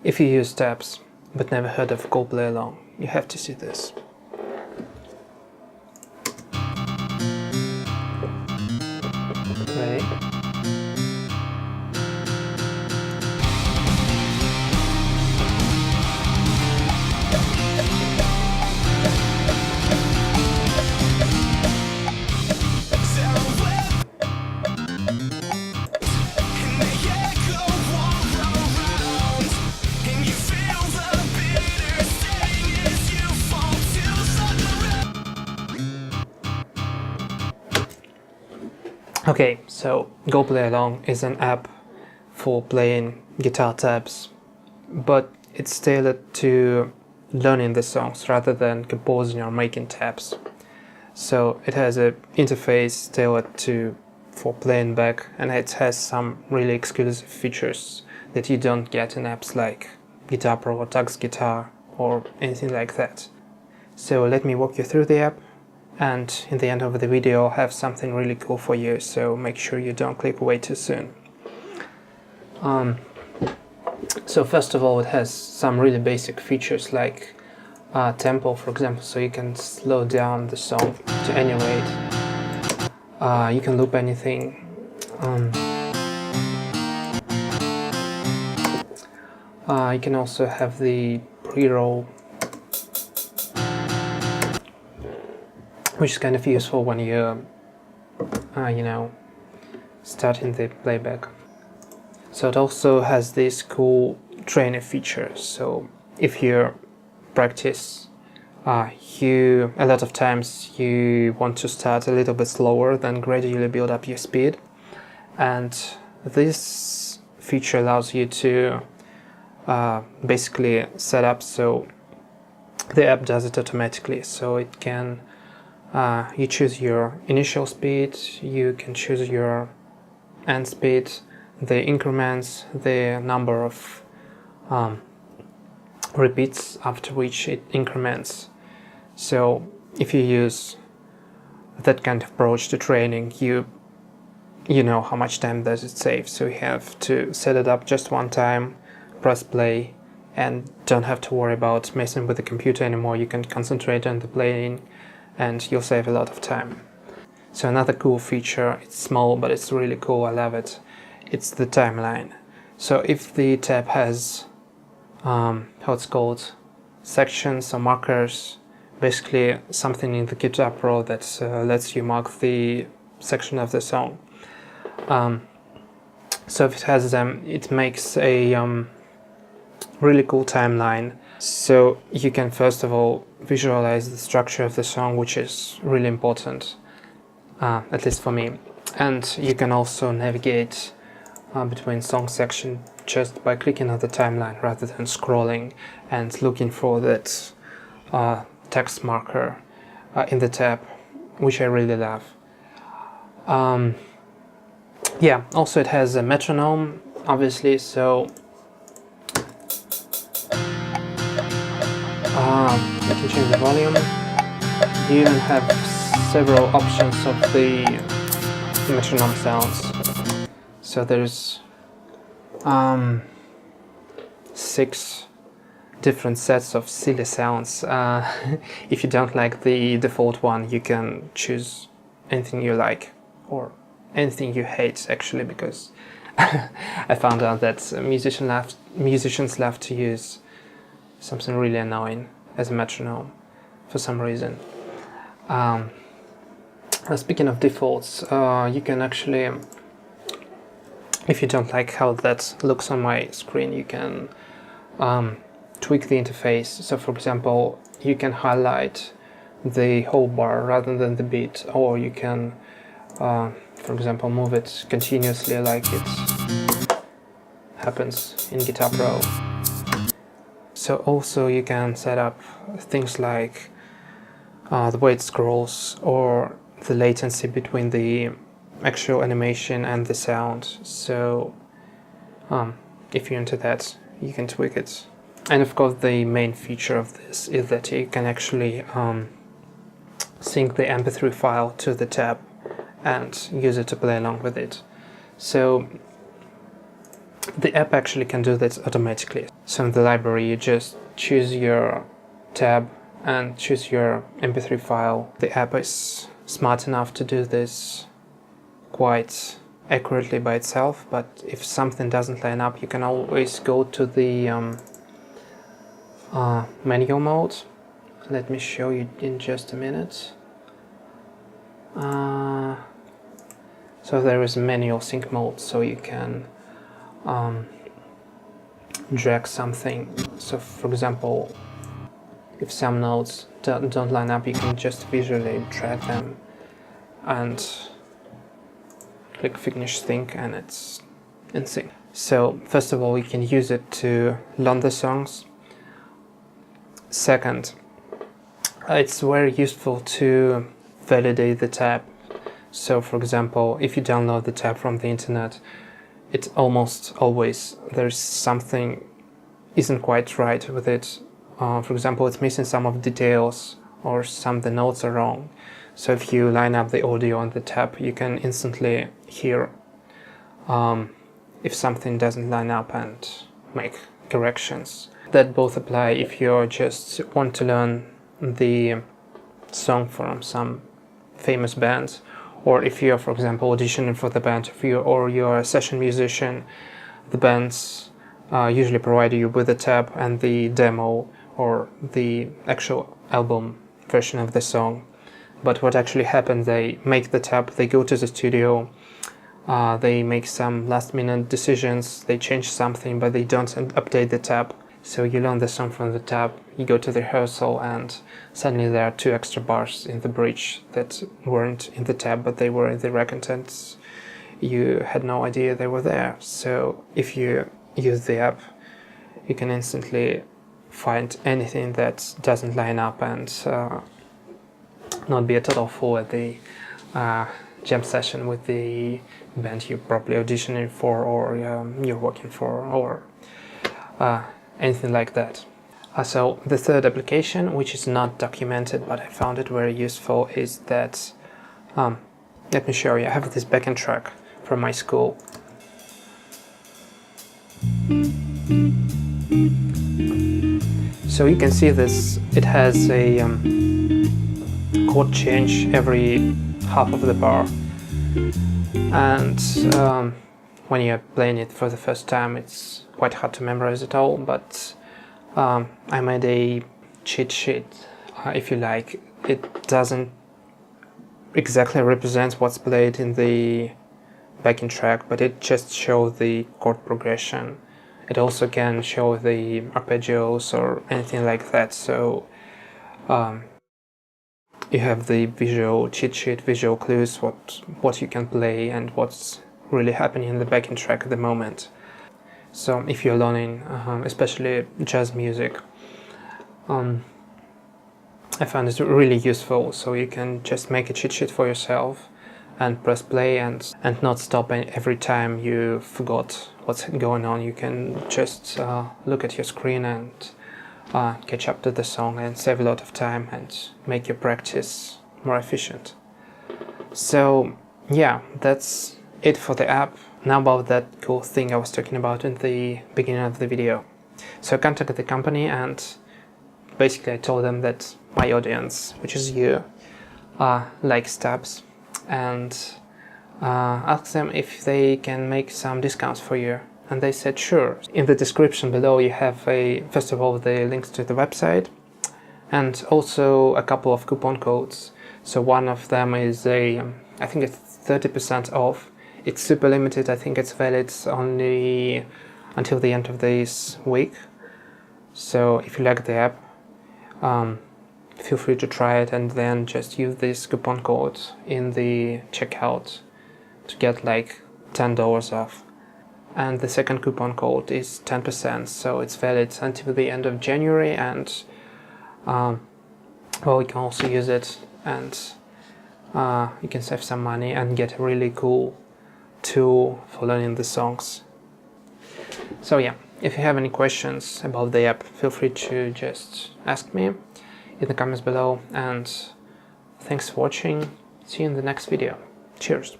If you use tabs but never heard of Go PlayAlong, you have to see this. Ready? Okay, so Go PlayAlong is an app for playing guitar tabs, but it's tailored to learning the songs rather than composing or making tabs. So it has an interface tailored for playing back, and it has some really exclusive features that you don't get in apps like Guitar Pro or Tux Guitar or anything like that. So let me walk you through the app, and in the end of the video I'll have something really cool for you, so make sure you don't click away too soon. So first of all, it has some really basic features like tempo, for example, so you can slow down the song to any rate. You can loop anything. You can also have the pre-roll, which is kind of useful when you're, starting the playback. So it also has this cool trainer feature. So if you practice, a lot of times you want to start a little bit slower, then gradually build up your speed. And this feature allows you to basically set up so the app does it automatically. So it can you choose your initial speed, you can choose your end speed, the increments, the number of repeats after which it increments. So if you use that kind of approach to training, you know how much time does it save. So you have to set it up just one time, press play, and don't have to worry about messing with the computer anymore. You can concentrate on the playing and you'll save a lot of time. So another cool feature, it's small but it's really cool, I love it, it's the timeline. So if the tab has how it's called, sections or markers, basically something in the Guitar Pro that lets you mark the section of the song. So if it has them, it makes a really cool timeline. So you can first of all visualize the structure of the song, which is really important, at least for me. And you can also navigate between song section just by clicking on the timeline rather than scrolling and looking for that text marker in the tab, which I really love. Yeah, also it has a metronome, obviously, so you can change the volume. You even have several options of the metronome sounds. So there's 6 different sets of silly sounds. If you don't like the default one, you can choose anything you like, or anything you hate, actually, because I found out that musicians love to use something really annoying as a metronome for some reason. Speaking of defaults, you can actually, if you don't like how that looks on my screen, you can tweak the interface. So for example, you can highlight the whole bar rather than the beat, or you can for example move it continuously like it happens in Guitar Pro. So also you can set up things like the way it scrolls or the latency between the actual animation and the sound. So if you're into that, you can tweak it. And of course the main feature of this is that you can actually sync the MP3 file to the tab and use it to play along with it. So the app actually can do this automatically. So in the library you just choose your tab and choose your MP3 file. The app is smart enough to do this quite accurately by itself, but if something doesn't line up, you can always go to the manual mode. Let me show you in just a minute. So there is a manual sync mode, so you can drag something. So for example, if some notes don't line up, you can just visually drag them and click finish sync and it's in sync. So first of all, you can use it to learn the songs. Second, it's very useful to validate the tab. So for example, if you download the tab from the internet, it's almost always there's something isn't quite right with it. For example, it's missing some of the details or some of the notes are wrong. So if you line up the audio on the tab, you can instantly hear if something doesn't line up and make corrections. That both apply if you just want to learn the song from some famous bands, or if you're, for example, auditioning for the band, or you're a session musician. The bands usually provide you with the tab and the demo or the actual album version of the song. But what actually happens, they make the tab, they go to the studio, they make some last-minute decisions, they change something, but they don't update the tab. So you learn the song from the tab, you go to the rehearsal, and suddenly there are 2 extra bars in the bridge that weren't in the tab, but they were in the raw contents. You had no idea they were there. So if you use the app, you can instantly find anything that doesn't line up and not be a total fool at the jam session with the band you're probably auditioning for, or you're working for, or anything like that. So the third application, which is not documented but I found it very useful, is that let me show you. I have this backing track from my school. So you can see this, it has a chord change every half of the bar, and when you're playing it for the first time it's quite hard to memorize it all, but I made a cheat sheet, if you like. It doesn't exactly represent what's played in the backing track, but it just shows the chord progression. It also can show the arpeggios or anything like that, so you have the visual cheat sheet, visual clues, what you can play and what's really happening in the backing track at the moment. So if you're learning, especially jazz music, I found it really useful. So you can just make a cheat sheet for yourself and press play and not stop every time you forgot what's going on. You can just look at your screen and catch up to the song and save a lot of time and make your practice more efficient. So yeah, that's it for the app. Now about that cool thing I was talking about in the beginning of the video. So I contacted the company and basically I told them that my audience, which is you, likes tabs, and asked them if they can make some discounts for you. And they said sure. In the description below you have first of all the links to the website and also a couple of coupon codes. So one of them is I think it's 30% off. It's super limited. I think it's valid only until the end of this week. So if you like the app, feel free to try it and then just use this coupon code in the checkout to get like $10 off. And the second coupon code is 10%, so it's valid until the end of January, and well, you can also use it and you can save some money and get a really cool tool for learning the songs. So yeah, if you have any questions about the app, feel free to just ask me in the comments below, and thanks for watching. See you in the next video. Cheers!